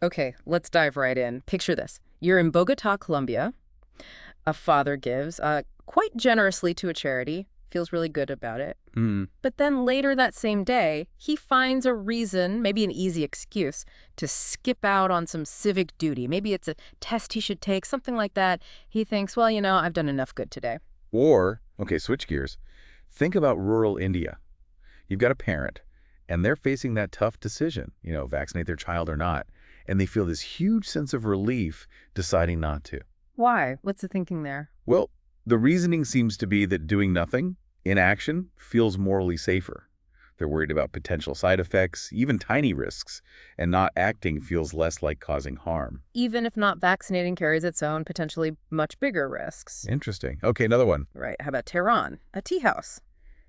Okay, let's dive right in. Picture this. You're in Bogotá, Colombia. A father gives quite generously to a charity, feels really good about it. Hmm. But then later that same day, he finds a reason, maybe an easy excuse, to skip out on some civic duty. Maybe it's a test he should take, something like that. He thinks, well, I've done enough good today. Or, okay, switch gears. Think about rural India. You've got a parent, and they're facing that tough decision, vaccinate their child or not. And they feel this huge sense of relief deciding not to. Why? What's the thinking there? Well, the reasoning seems to be that doing nothing, inaction, feels morally safer. They're worried about potential side effects, even tiny risks, and not acting feels less like causing harm. Even if not vaccinating carries its own potentially much bigger risks. Interesting. Okay, another one. Right. How about Tehran, a tea house?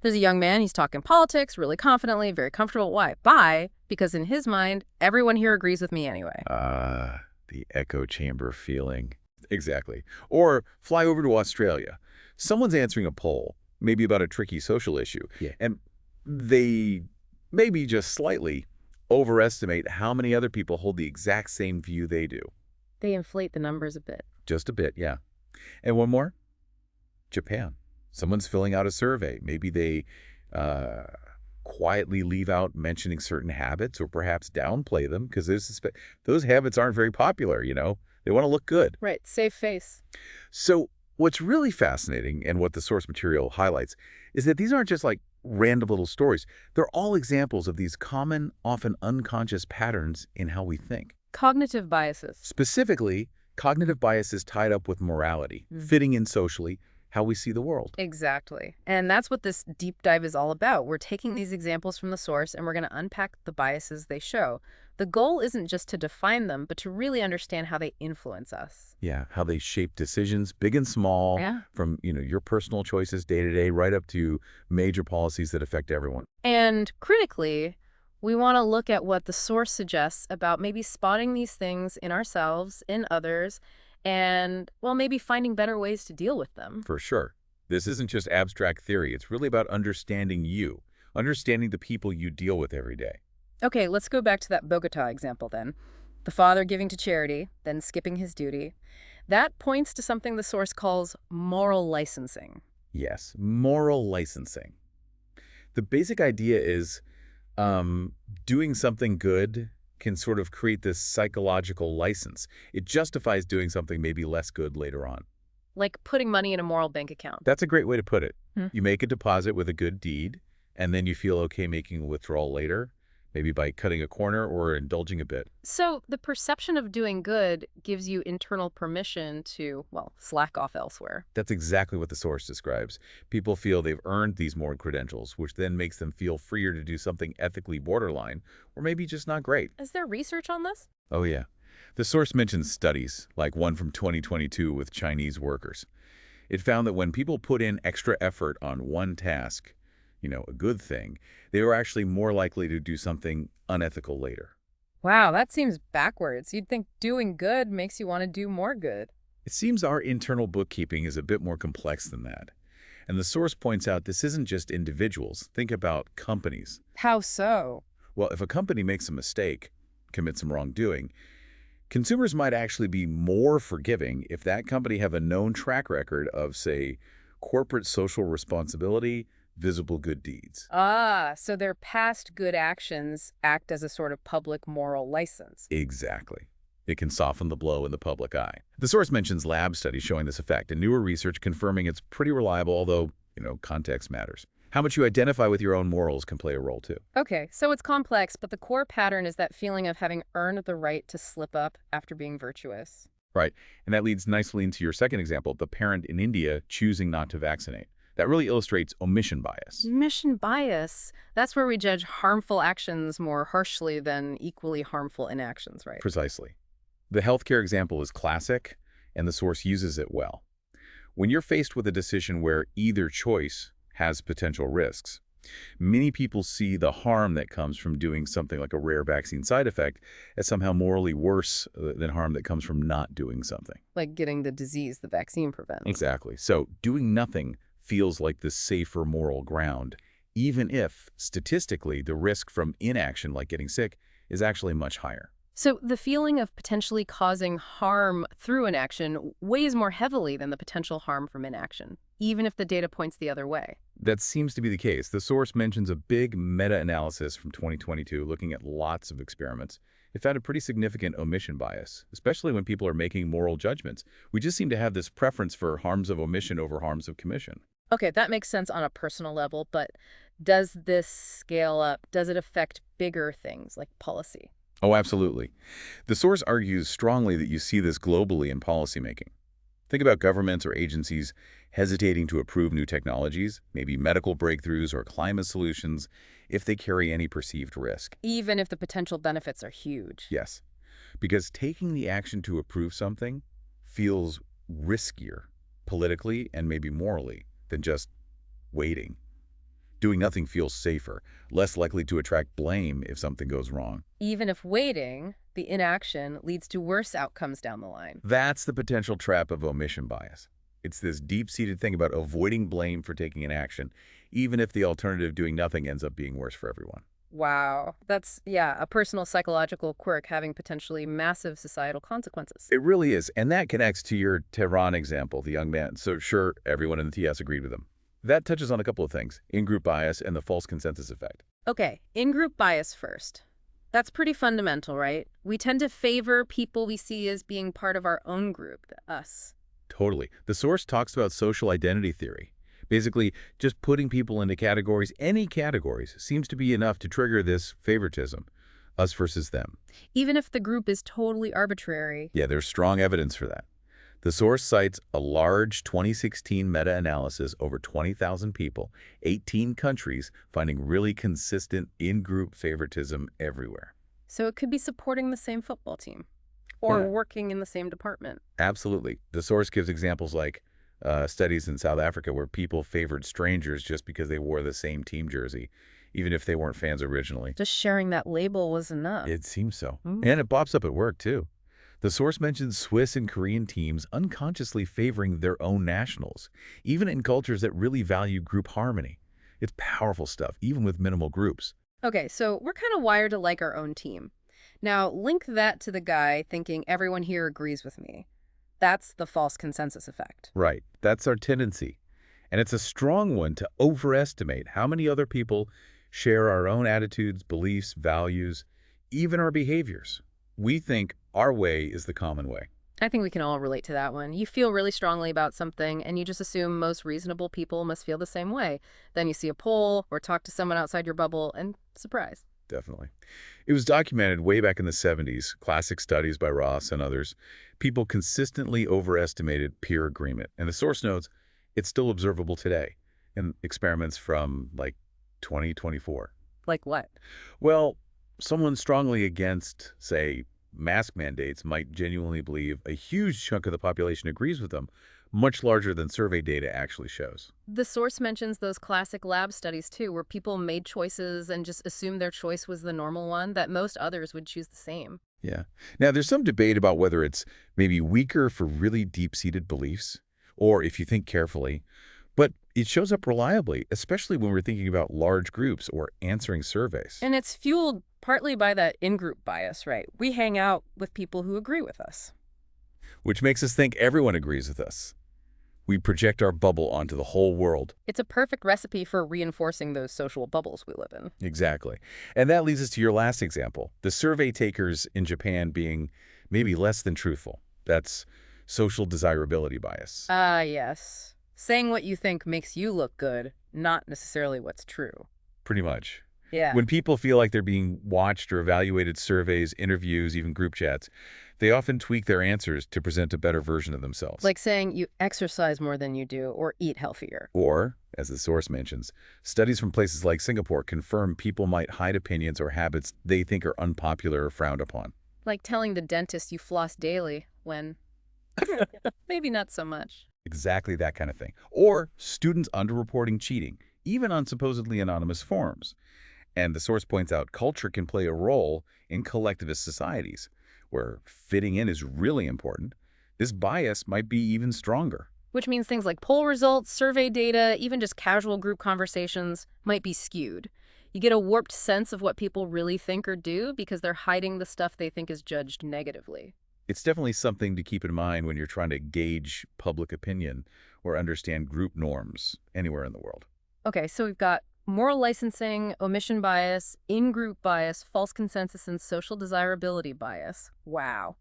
There's a young man, he's talking politics really confidently, very comfortable. Why? Why? Because in his mind, everyone here agrees with me anyway. The echo chamber feeling. Exactly. Or fly over to Australia. Someone's answering a poll, maybe about a tricky social issue, and they maybe just slightly overestimate how many other people hold the exact same view they do. They inflate the numbers a bit. Just a bit, yeah. And one more, Japan. Someone's filling out a survey. Maybe they quietly leave out mentioning certain habits or perhaps downplay them because those habits aren't very popular, They want to look good. Right, save face. So what's really fascinating and what the source material highlights is that these aren't just like random little stories. They're all examples of these common, often unconscious patterns in how we think. Cognitive biases. Specifically, cognitive biases tied up with morality, fitting in socially, how we see the world. Exactly. And that's what this deep dive is all about. We're taking these examples from the source and we're going to unpack the biases they show. The goal isn't just to define them, but to really understand how they influence us. Yeah, how they shape decisions, big and small, from your personal choices day to day, right up to major policies that affect everyone. And critically, we want to look at what the source suggests about maybe spotting these things in ourselves, in others, and, well, maybe finding better ways to deal with them. For sure. This isn't just abstract theory. It's really about understanding you, understanding the people you deal with every day. Okay, let's go back to that Bogota example then. The father giving to charity, then skipping his duty. That points to something the source calls moral licensing. Yes, moral licensing. The basic idea is doing something good can sort of create this psychological license. It justifies doing something maybe less good later on. Like putting money in a moral bank account. That's a great way to put it. You make a deposit with a good deed, and then you feel okay making a withdrawal later, maybe by cutting a corner or indulging a bit. So the perception of doing good gives you internal permission to, well, slack off elsewhere. That's exactly what the source describes. People feel they've earned these moral credentials, which then makes them feel freer to do something ethically borderline, or maybe just not great. Is there research on this? Oh, yeah. The source mentions studies, like one from 2022 with Chinese workers. It found that when people put in extra effort on one task, a good thing, they were actually more likely to do something unethical later. Wow, that seems backwards. You'd think doing good makes you want to do more good. It seems our internal bookkeeping is a bit more complex than that. And the source points out this isn't just individuals. Think about companies. How so? Well, if a company makes a mistake, commits some wrongdoing, consumers might actually be more forgiving if that company have a known track record of, say, corporate social responsibility, visible good deeds. So their past good actions act as a sort of public moral license. Exactly. It can soften the blow in the public eye. The source mentions lab studies showing this effect and newer research confirming it's pretty reliable, although, context matters. How much you identify with your own morals can play a role, too. Okay, so it's complex, but the core pattern is that feeling of having earned the right to slip up after being virtuous. Right. And that leads nicely into your second example, the parent in India choosing not to vaccinate. That really illustrates omission bias. Omission bias. That's where we judge harmful actions more harshly than equally harmful inactions, right? Precisely. The healthcare example is classic, and the source uses it well. When you're faced with a decision where either choice has potential risks, many people see the harm that comes from doing something like a rare vaccine side effect as somehow morally worse than harm that comes from not doing something. Like getting the disease the vaccine prevents. Exactly. So doing nothing feels like the safer moral ground, even if, statistically, the risk from inaction, like getting sick, is actually much higher. So the feeling of potentially causing harm through inaction weighs more heavily than the potential harm from inaction, even if the data points the other way. That seems to be the case. The source mentions a big meta-analysis from 2022 looking at lots of experiments. It found a pretty significant omission bias, especially when people are making moral judgments. We just seem to have this preference for harms of omission over harms of commission. Okay, that makes sense on a personal level, but does this scale up? Does it affect bigger things like policy? Oh, absolutely. The source argues strongly that you see this globally in policymaking. Think about governments or agencies hesitating to approve new technologies, maybe medical breakthroughs or climate solutions, if they carry any perceived risk. Even if the potential benefits are huge. Yes, because taking the action to approve something feels riskier, politically and maybe morally, than just waiting. Doing nothing feels safer, less likely to attract blame if something goes wrong. Even if waiting, the inaction leads to worse outcomes down the line. That's the potential trap of omission bias. It's this deep-seated thing about avoiding blame for taking an action, even if the alternative doing nothing ends up being worse for everyone. Wow. That's, yeah, a personal psychological quirk having potentially massive societal consequences. It really is, and that connects to your Tehran example, the young man. So sure, everyone in the TS agreed with him. That touches on a couple of things, in-group bias and the false consensus effect. Okay, in-group bias first. That's pretty fundamental, right? We tend to favor people we see as being part of our own group, us. Totally. The source talks about social identity theory. Basically, just putting people into categories, any categories, seems to be enough to trigger this favoritism, us versus them. Even if the group is totally arbitrary. Yeah, there's strong evidence for that. The source cites a large 2016 meta-analysis over 20,000 people, 18 countries, finding really consistent in-group favoritism everywhere. So it could be supporting the same football team or Yeah. working in the same department. Absolutely. The source gives examples like studies in South Africa where people favored strangers just because they wore the same team jersey, even if they weren't fans originally. Just sharing that label was enough. It seems so. And it pops up at work, too. The source mentions Swiss and Korean teams unconsciously favoring their own nationals, even in cultures that really value group harmony. It's powerful stuff, even with minimal groups. Okay, so we're kind of wired to like our own team. Now, link that to the guy thinking everyone here agrees with me. That's the false consensus effect. Right. That's our tendency. And it's a strong one to overestimate how many other people share our own attitudes, beliefs, values, even our behaviors. We think our way is the common way. I think we can all relate to that one. You feel really strongly about something, and you just assume most reasonable people must feel the same way. Then you see a poll or talk to someone outside your bubble, and surprise. Definitely. It was documented way back in the 70s, classic studies by Ross and others. People consistently overestimated peer agreement. And the source notes it's still observable today in experiments from, like, 2024. Like what? Well, someone strongly against, say, mask mandates might genuinely believe a huge chunk of the population agrees with them, much larger than survey data actually shows. The source mentions those classic lab studies, too, where people made choices and just assumed their choice was the normal one, that most others would choose the same. Yeah. Now, there's some debate about whether it's maybe weaker for really deep-seated beliefs, or if you think carefully, but it shows up reliably, especially when we're thinking about large groups or answering surveys. And it's fueled partly by that in-group bias, right? We hang out with people who agree with us. Which makes us think everyone agrees with us. We project our bubble onto the whole world. It's a perfect recipe for reinforcing those social bubbles we live in. Exactly. And that leads us to your last example, the survey takers in Japan being maybe less than truthful. That's social desirability bias. Ah, yes. Saying what you think makes you look good, not necessarily what's true. Pretty much. Yeah. When people feel like they're being watched or evaluated surveys, interviews, even group chats, they often tweak their answers to present a better version of themselves. Like saying you exercise more than you do or eat healthier. Or, as the source mentions, studies from places like Singapore confirm people might hide opinions or habits they think are unpopular or frowned upon. Like telling the dentist you floss daily when maybe not so much. Exactly that kind of thing. Or students underreporting cheating, even on supposedly anonymous forums. And the source points out culture can play a role in collectivist societies, where fitting in is really important. This bias might be even stronger. Which means things like poll results, survey data, even just casual group conversations might be skewed. You get a warped sense of what people really think or do because they're hiding the stuff they think is judged negatively. It's definitely something to keep in mind when you're trying to gauge public opinion or understand group norms anywhere in the world. Okay, so we've got moral licensing, omission bias, in-group bias, false consensus, and social desirability bias. Wow.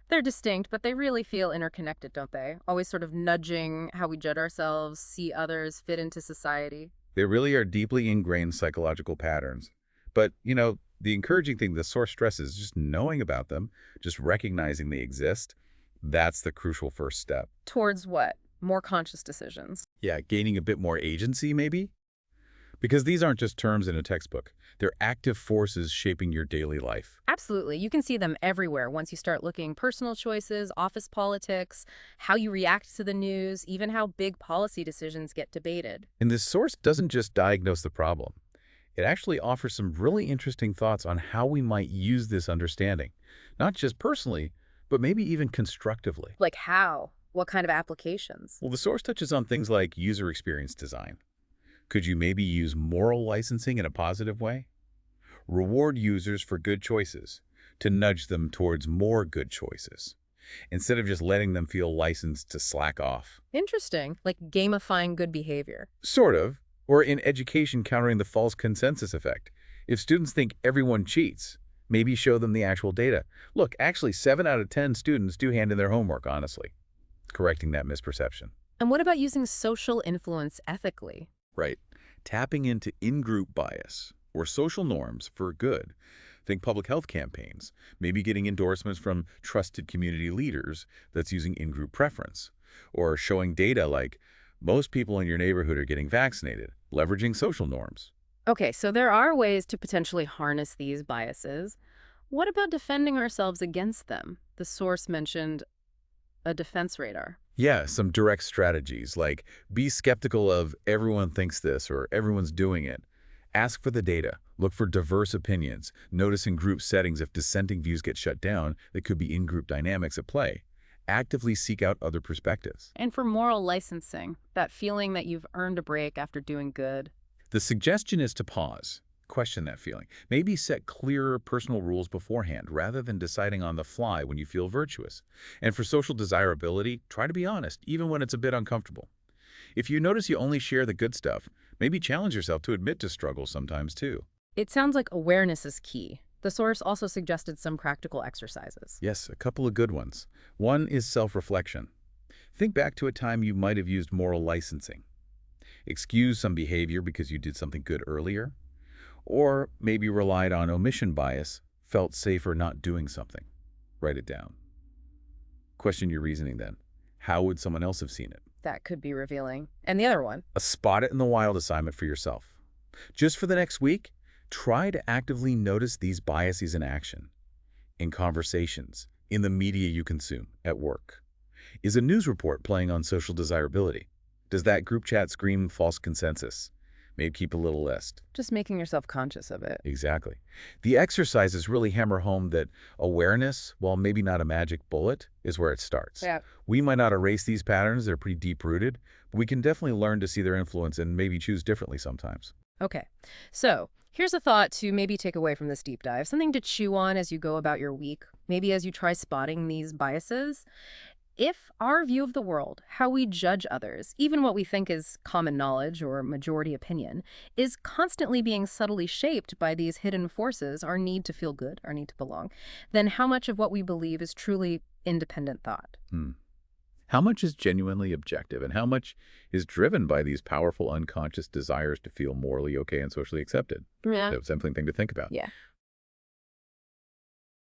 They're distinct, but they really feel interconnected, don't they? Always sort of nudging how we judge ourselves, see others, fit into society. They really are deeply ingrained psychological patterns. But, the encouraging thing the source stresses is just knowing about them, just recognizing they exist. That's the crucial first step. Towards what? More conscious decisions. Yeah, gaining a bit more agency, maybe? Because these aren't just terms in a textbook. They're active forces shaping your daily life. Absolutely. You can see them everywhere once you start looking personal choices, office politics, how you react to the news, even how big policy decisions get debated. And this source doesn't just diagnose the problem. It actually offers some really interesting thoughts on how we might use this understanding, not just personally, but maybe even constructively. Like how? What kind of applications? Well, the source touches on things like user experience design. Could you maybe use moral licensing in a positive way? Reward users for good choices to nudge them towards more good choices, instead of just letting them feel licensed to slack off. Interesting. Like gamifying good behavior. Sort of. Or in education, countering the false consensus effect. If students think everyone cheats, maybe show them the actual data. Look, actually 7 out of 10 students do hand in their homework, honestly. Correcting that misperception. And what about using social influence ethically? Right. Tapping into in-group bias or social norms for good. Think public health campaigns, maybe getting endorsements from trusted community leaders that's using in-group preference. Or showing data like, most people in your neighborhood are getting vaccinated, leveraging social norms. Okay, so there are ways to potentially harness these biases. What about defending ourselves against them? The source mentioned a defense radar. Yeah, some direct strategies like be skeptical of everyone thinks this or everyone's doing it. Ask for the data. Look for diverse opinions. Notice in group settings if dissenting views get shut down, there could be in-group dynamics at play. Actively seek out other perspectives. And for moral licensing, that feeling that you've earned a break after doing good. The suggestion is to pause, question that feeling. Maybe set clearer personal rules beforehand rather than deciding on the fly when you feel virtuous. And for social desirability, try to be honest, even when it's a bit uncomfortable. If you notice you only share the good stuff, maybe challenge yourself to admit to struggles sometimes too. It sounds like awareness is key. The source also suggested some practical exercises. Yes, a couple of good ones. One is self-reflection. Think back to a time you might have used moral licensing. Excuse some behavior because you did something good earlier. Or maybe relied on omission bias, felt safer not doing something. Write it down. Question your reasoning then. How would someone else have seen it? That could be revealing. And the other one? A spot it in the wild assignment for yourself. Just for the next week, try to actively notice these biases in action. In conversations, in the media you consume, at work. Is a news report playing on social desirability? Does that group chat scream false consensus? Maybe keep a little list. Just making yourself conscious of it. Exactly. The exercises really hammer home that awareness, while maybe not a magic bullet, is where it starts. Yeah. We might not erase these patterns, they're pretty deep-rooted, but we can definitely learn to see their influence and maybe choose differently sometimes. Okay. So here's a thought to maybe take away from this deep dive, something to chew on as you go about your week, maybe as you try spotting these biases. If our view of the world, how we judge others, even what we think is common knowledge or majority opinion, is constantly being subtly shaped by these hidden forces, our need to feel good, our need to belong, then how much of what we believe is truly independent thought? How much is genuinely objective and how much is driven by these powerful unconscious desires to feel morally okay and socially accepted? Yeah. That's definitely a thing to think about. Yeah.